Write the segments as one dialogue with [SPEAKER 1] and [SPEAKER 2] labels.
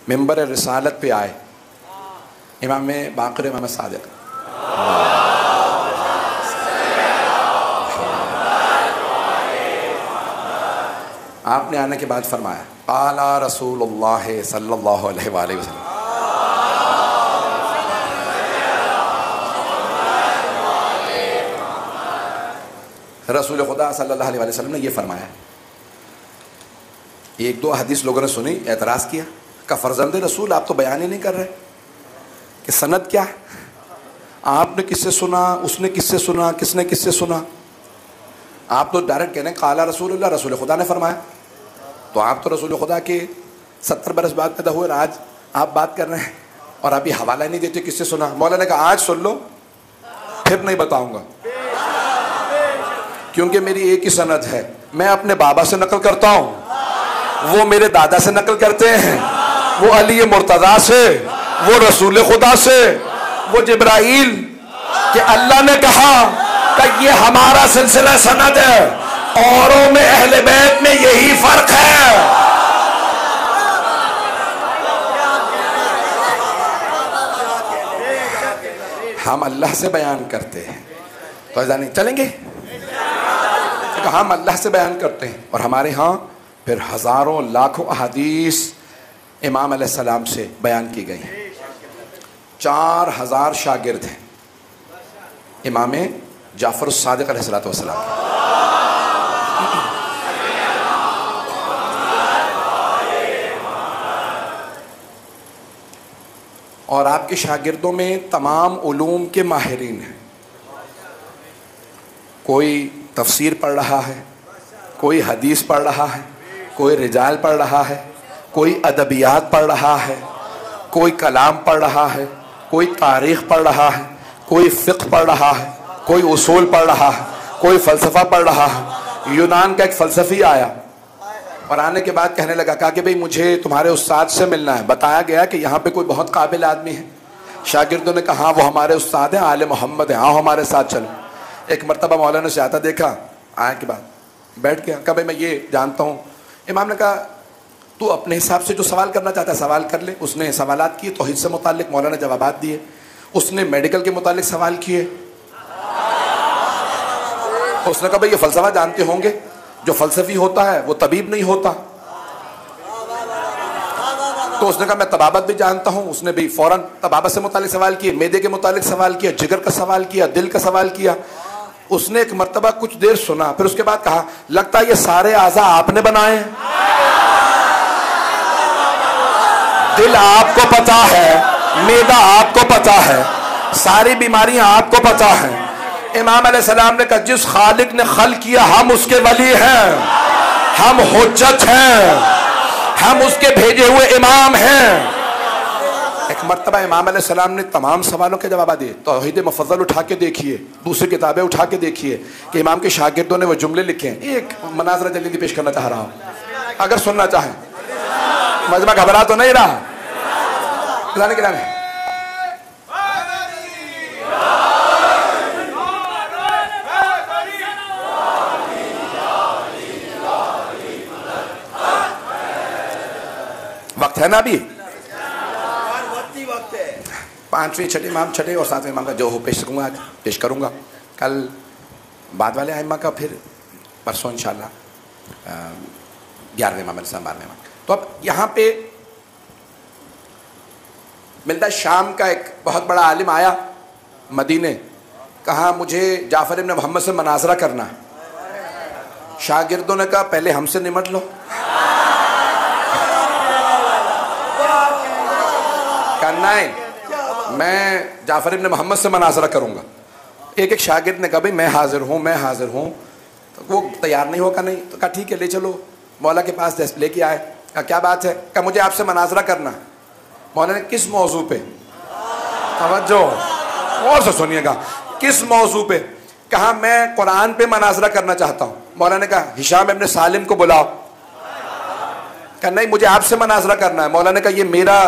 [SPEAKER 1] मिंबर रिसालत पे आए इमाम बाक़िर इमाम सादिक़, आपने आने के बाद फरमाया क़ाला रसूलुल्लाह सल्लल्लाहु अलैहि वसल्लम, रसूल खुदा सल्लल्लाहु अलैहि वसल्लम ने ये फरमाया। एक दो हदीस लोगों ने सुनी, एतराज़ किया, का फर्जंद रसूल आप तो बयान ही नहीं कर रहे कि सनद क्या है, आपने किससे सुना, उसने किससे सुना, किसने किससे सुना, आप तो डायरेक्ट कह रहे हैं काला रसूलुल्लाह, रसूल खुदा ने फरमाया। तो आप तो रसूल खुदा के 70 बरस बाद पैदा हुए, आज आप बात कर रहे हैं और आप ये हवाला नहीं देते किससे सुना। मौला ने कहा आज सुन लो फिर नहीं बताऊंगा, क्योंकि मेरी एक ही सनद है, मैं अपने बाबा से नकल करता हूँ, वो मेरे दादा से नकल करते हैं, वो अली मुर्तज़ा से, वो रसूल खुदा से, वो जिब्राइल, कि अल्लाह ने कहा कि ये हमारा सिलसिला सनद है, औरों में अहले बैत में यही फर्क है। हम अल्लाह से बयान करते हैं तो ऐसा नहीं चलेंगे, हम अल्लाह से बयान करते हैं और हमारे यहाँ फिर हज़ारों लाखों अहादीस इमाम अलैहिस्सलाम से बयान की गई हैं। 4000 शागिर्द हैं इमाम जाफ़र सादिक़ अलैहिस्सलातु वस्सलाम के। और आपके शागिर्दों में तमाम उलूम के माहिरीन हैं, कोई तफसीर पढ़ रहा है, कोई हदीस पढ़ रहा है, कोई रिजाल पढ़ रहा है, कोई अदबियात पढ़ रहा है, कोई कलाम पढ़ रहा है, कोई तारीख़ पढ़ रहा है, कोई फ़िक़्ह पढ़ रहा है, कोई उसूल पढ़ रहा है, कोई फ़लसफ़ा पढ़ रहा है। यूनान का एक फ़लसफ़ी आया और आने के बाद कहने लगा, कहा कि भाई मुझे तुम्हारे उस्ताद से मिलना है। बताया गया कि यहाँ पे कोई बहुत काबिल आदमी है। शागिर्दों ने कहा हाँ वो हमारे उस्ताद हैं, आले मोहम्मद हैं, आओ हमारे साथ चलो। एक मरतबा मौलाना से आता देखा, आने के बाद बैठ गया, कहा भाई मैं ये जानता हूँ। इमाम ने कहा तू अपने हिसाब से जो सवाल करना चाहता है सवाल कर ले। उसने सवालात किए तौहीद से मुताल्लिक, मौलाना ने जवाबात दिए। उसने मेडिकल के मुताल्लिक सवाल किए। उसने कहा भाई ये फ़लसफ़ा जानते होंगे, जो फ़लसफ़ी होता है वो तबीब नहीं होता। तो उसने कहा मैं तबाबत भी जानता हूँ। उसने भी फ़ौरन तबाबत से मुताल्लिक सवाल किए, मैदे के मुताल्लिक सवाल किया, जिगर का सवाल किया, दिल का सवाल किया। उसने एक मरतबा कुछ देर सुना, फिर उसके बाद कहा लगता है ये सारे आज़ा आपने बनाए हैं। दिल आपको पता है, मैदा आपको पता है, सारी बीमारियां आपको पता है। इमाम अलैहिस्सलाम ने कहा जिस खालिक ने खल किया हम उसके वली हैं, हम हुज्जत हैं, हम उसके भेजे हुए इमाम हैं। एक मरतबा इमाम अलैहिस्सलाम ने तमाम सवालों के जवाब दिए। तौहीद मुफज्जल उठा के देखिए, दूसरी किताबें उठा के देखिए कि इमाम के शागिर्दों ने वो जुमले लिखे हैं। एक मनाजरा जल्दी पेश करना चाह रहा हूँ, अगर सुनना चाहें। मजमा घबरा तो नहीं रहा? वक्त है ना अभी? 5वीं छठी इमाम, छठे और 7वें इमाम का जो हो पेश करूँगा, आज पेश करूँगा। कल बाद वाले आइम्मा का, फिर परसों इंशाल्लाह 11वें इमाम, 12वें इमाम। तो अब यहाँ पे मिलता है शाम का एक बहुत बड़ा आलिम आया मदीने, कहा मुझे जाफ़र इब्न मोहम्मद से मनाजरा करना है। शागिर्दों ने कहा पहले हमसे निमट लो। करना है, मैं जाफ़र इब्न मोहम्मद से मनाजरा करूँगा। एक एक शागिर्द ने कहा भाई मैं हाजिर हूँ, मैं हाजिर हूँ। तो वो तैयार नहीं होगा, नहीं तो कहा ठीक है ले चलो मौला के पास। लेके आए, कहा क्या बात है? कहा मुझे आपसे मनाजरा करना। मौला ने किस मौजू पे? तवज्जो और से सुनिएगा, किस मौजू पे? कहा मैं कुरान पे मनाजरा करना चाहता हूँ। मौला ने कहा हिशाम इब्न सालिम को बुलाओ। कहा नहीं मुझे आपसे मनाजरा करना है। मौला ने कहा ये मेरा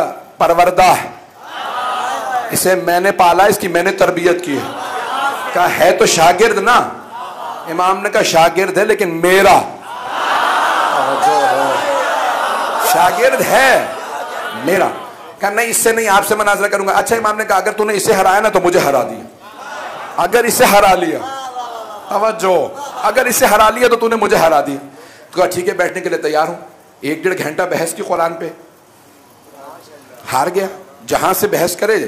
[SPEAKER 1] परवरदा है, इसे मैंने पाला, इसकी मैंने तरबियत की है। कहा है तो शागिर्द ना? इमाम ने कहा शागिर्द है लेकिन मेरा। जो शागिर्द है मेरा। कहा नहीं, इससे नहीं, आपसे मुनाजरा करूंगा। अच्छा इमाम ने कहा अगर तूने इसे हराया ना तो मुझे हरा दिया। अगर इसे हरा लिया, तवज्जो, अगर इसे हरा लिया तो तूने मुझे हरा दिया। तो कहा ठीक है, बैठने के लिए तैयार हूं। 1-1.5 घंटा बहस की कुरान पे। हार गया। जहां से बहस करे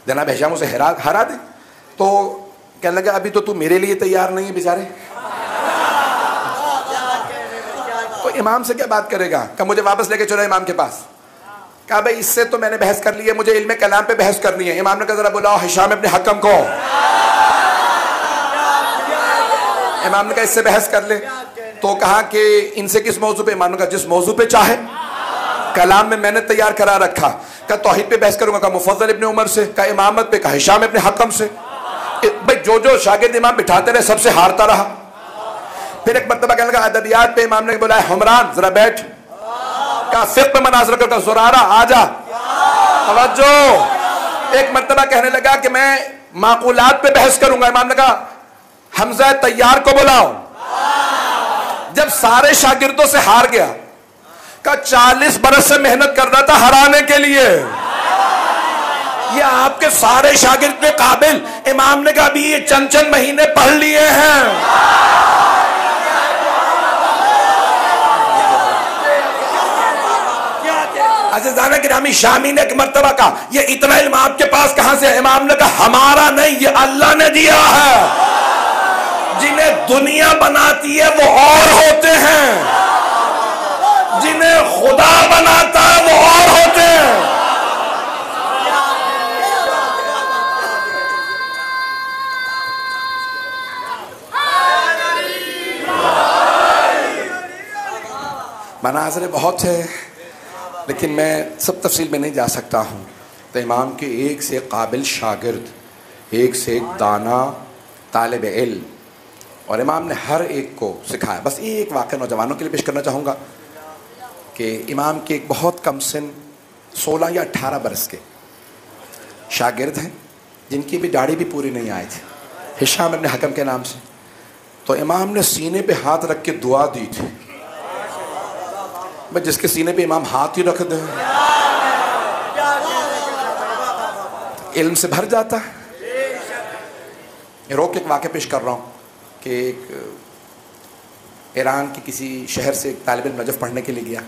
[SPEAKER 1] जनाब हिशाम उसे हरा दे। तो कहने लगा अभी तो तू मेरे लिए तैयार नहीं है बेचारे, तो इमाम से क्या बात करेगा। कहा मुझे वापस लेके चलो इमाम के पास। कहा भाई इससे तो मैंने बहस कर ली है, मुझे इल्म कलाम पे बहस करनी है। इमाम ने कहा जरा बुलाओ हिशाम इब्न हकम को। इमाम ने कहा इससे बहस कर ले। तो कहा कि इनसे किस मौजू पे। इमाम ने कहा जिस मौजू पे चाहे, कलाम में मैंने तैयार करा रखा। कहा तौहीद पे बहस करूंगा। कहा मुफद्दल इब्न उमर से। कहा इमामत पे। कहा हिशाम इब्न हकम से। भाई जो जो शागिर्द इमाम बिठाते रहे सबसे हारता रहा। फिर एक मरतबा कहने लगा अदबियात पे इमाम ने बुलाया हुमरान जरा बैठ। कहा फिक़्ह पे मुनाज़रा करता ज़ुरारा आजा। तवज्जो। एक मरतबा कहने लगा कि मैं माक़ूलात पे बहस करूंगा। इमाम ने कहा हमजा तैयार को बुलाओ। जब सारे शागिर्दों से हार गया, कहा 40 बरस से मेहनत कर रहा था हराने के लिए, ये आपके सारे शागिर्द के काबिल। इमाम ने कहा अभी ये चंद महीने पढ़ लिए हैं। अज़ीज़ान गिरामी शामी ने एक मर्तबा कहा ये इतना इल्म आपके पास कहां से है। इमाम ने कहा हमारा नहीं, ये अल्लाह ने दिया है। जिन्हें दुनिया बनाती है वो और होते हैं, जिन्हें खुदा बनाता है वो और होते हैं। मनाज़रे बहुत है लेकिन मैं सब तफसील में नहीं जा सकता हूँ। तो इमाम के एक से काबिल शागिर्द, एक से एक दाना तालिब इल्म, और इमाम ने हर एक को सिखाया। बस एक वाक़या नौजवानों के लिए पेश करना चाहूँगा कि इमाम के एक बहुत कम सिन 16 या 18 बरस के शागिर्द हैं जिनकी भी दाढ़ी भी पूरी नहीं आई थी, हिशाम इब्न हकम के नाम से। तो इमाम ने सीने पे हाथ रख के दुआ दी थी। मैं जिसके सीने पे इमाम हाथ ही रख दे इल्म से भर जाता है। रोक एक वाक़या पेश कर रहा हूँ कि एक ईरान के किसी शहर से एक तालिब इल्म नजफ़ पढ़ने के लिए गया।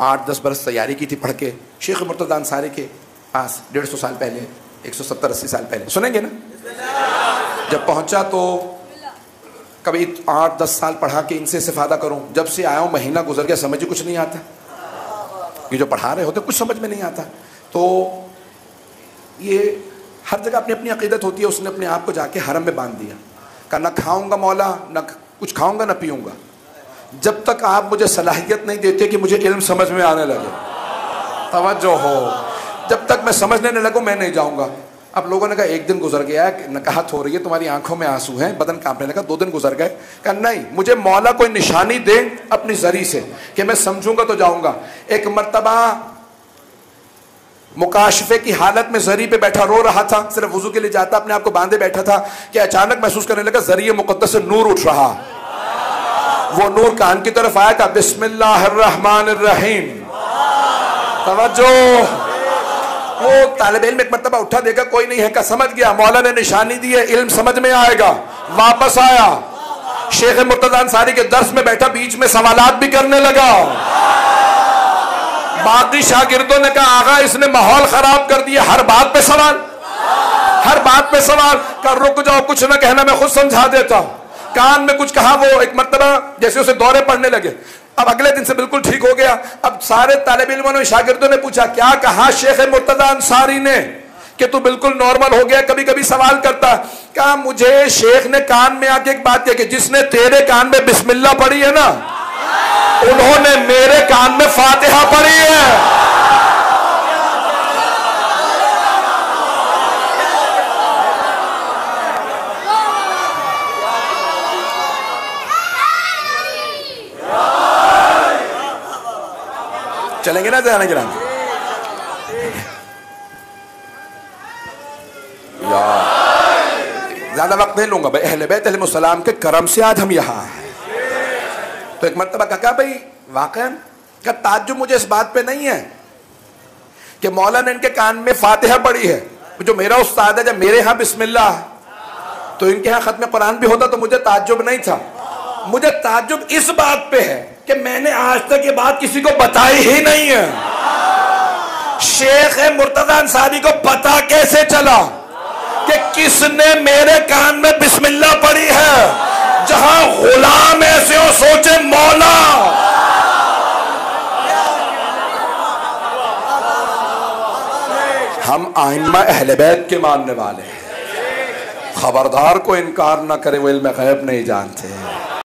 [SPEAKER 1] 8-10 बरस तैयारी की थी पढ़ के शेख मुर्तज़ा अंसारी के पास 150 साल पहले, 170-80 साल पहले, सुनेंगे ना। जब पहुंचा तो कभी 8-10 साल पढ़ा के इनसे इस्तिफ़ादा करूं। जब से आया हूँ महीना गुजर गया, समझ ही कुछ नहीं आता। ये जो पढ़ा रहे होते कुछ समझ में नहीं आता। तो ये हर जगह अपनी अपनी अक़ीदत होती है। उसने अपने आप को जाके हरम में बांध दिया। कहा न खाऊंगा मौला, न कुछ खाऊंगा न पीऊंगा जब तक आप मुझे सलाहियत नहीं देते कि मुझे इल्म समझ में आने लगे। तवज्जो हो, जब तक मैं समझने न लगूं मैं नहीं जाऊंगा। अब लोगों ने कहा एक दिन गुजर गया है, नकाहत हो रही है, तुम्हारी आंखों में आंसू हैं, बदन कांपने लगा। 2 दिन गुजर गए। कहा नहीं, मुझे मौला कोई निशानी दे अपनी जरी से कि मैं समझूंगा तो जाऊंगा। एक मर्तबा मुकाशफे की हालत में जरी पे बैठा रो रहा था, सिर्फ वुजू के लिए जाता, अपने आप को बांधे बैठा था कि अचानक महसूस करने लगा जरिए मुकद्दस से नूर उठ रहा। वो नूर कान की तरफ आया, कहा बिस्मिल्लाहिर्रहमानिर्रहीम। तवज्जो। वो तालिब इल्म एक मर्तबा उठा, देखा कोई नहीं है, का समझ गया मौला ने निशानी दी है, इल्म समझ में आएगा। वापस आया, शेख मुर्तज़ा अंसारी के दर्स में बैठा, बीच में सवालात भी करने लगा। बाकी शागिर्दों ने कहा आगा इसने माहौल खराब कर दिया, हर बात पे सवाल, हर बात पे सवाल। कर रुक जाओ, कुछ ना कहना, मैं खुद समझा देता हूं। कान में कुछ कहा। वो एक मर्तबा जैसे उसे दौरे पड़ने लगे। अब अगले दिन से बिल्कुल ठीक हो गया। अब सारे तालिब इल्मों ने, शागिर्दों ने पूछा क्या कहा शेख मुर्तज़ा अंसारी ने कि तू बिल्कुल नॉर्मल हो गया, कभी कभी सवाल करता। कहा मुझे शेख ने कान में आके एक बात कही कि जिसने तेरे कान में बिस्मिल्लाह पढ़ी है ना, उन्होंने मेरे कान में फातिहा पढ़ी है। चलेंगे ना जाना गिरा ज्यादा वक्त नहीं लूंगा भाई। अहले बैत अलैहिस्सलाम के करम से आज हम यहाँ हैं। तो एक मर्तबा कहा भाई वाकई का ताज्जुब मुझे इस बात पे नहीं है कि मौला ने इनके कान में फातिहा पढ़ी है। जो मेरा उस्ताद है, जब मेरे यहाँ बिस्मिल्लाह है तो इनके यहाँ खत्म कुरान भी होता तो मुझे ताज्जुब नहीं था। मुझे ताज्जुब इस बात पे है कि मैंने आज तक ये बात किसी को बताई ही नहीं है। शेख मुर्तजा अंसारी को पता कैसे चला कि किसने मेरे कान में बिस्मिल्लाह पढ़ी है? जहां गुलाम ऐसे हो सोचे मौला। हम आइम्मा अहले बैत के मानने वाले हैं। खबरदार को इनकार ना करे, वो इल्म गैब नहीं जानते।